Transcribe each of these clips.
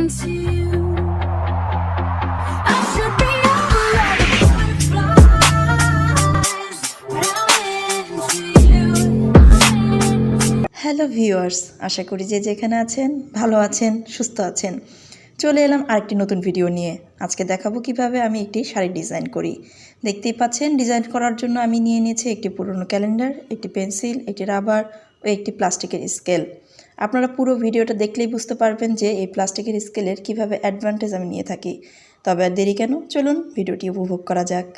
into you. I should be over all the butterflies, but I'm into you. Hello viewers, আশা করি যে যেখানে আছেন ভালো আছেন, সুস্থ আছেন। চলে এলাম আরেকটি নতুন ভিডিও নিয়ে। আজকে দেখাবো কিভাবে আমি একটি শাড়ি ডিজাইন করি। দেখতেই পাচ্ছেন, ডিজাইন করার জন্য আমি নিয়ে নিয়েছি একটি পুরনো ক্যালেন্ডার, একটি পেন্সিল, একটি রাবার ও একটি প্লাস্টিকের স্কেল। আপনারা পুরো ভিডিওটা দেখলেই বুঝতে পারবেন যে এই প্লাস্টিকের স্কেলের কিভাবে অ্যাডভান্টেজ আমি নিয়ে থাকি। তবে আর দেরি কেন, চলুন ভিডিওটি উপভোগ করা যাক।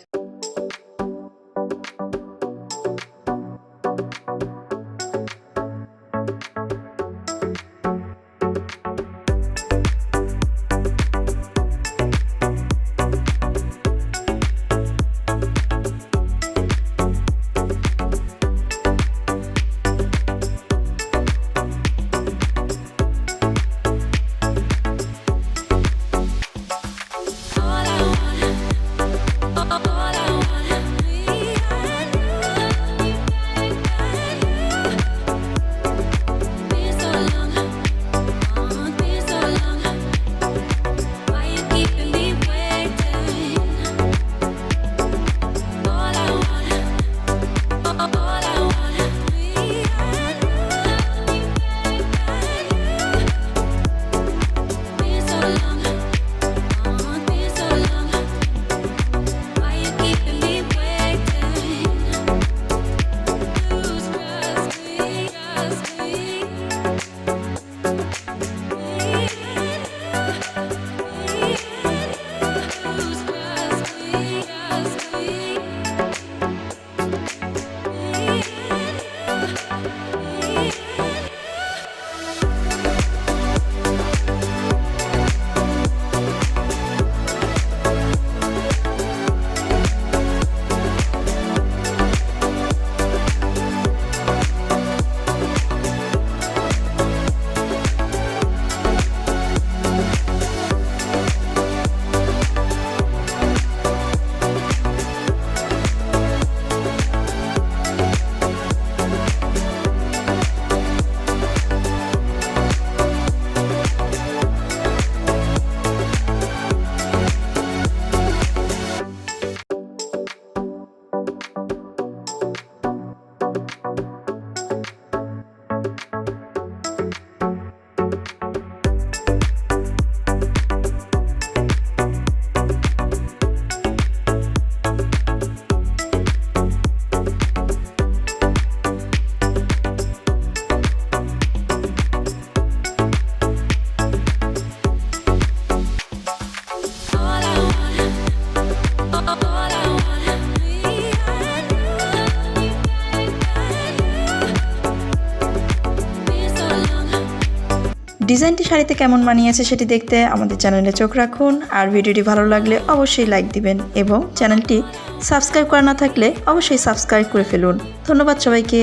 ডিজাইনটি শাড়িতে কেমন মানিয়েছে সেটি দেখতে আমাদের চ্যানেলে চোখ রাখুন। আর ভিডিওটি ভালো লাগলে অবশ্যই লাইক দিবেন এবং চ্যানেলটি সাবস্ক্রাইব করা না থাকলে অবশ্যই সাবস্ক্রাইব করে ফেলুন। ধন্যবাদ সবাইকে।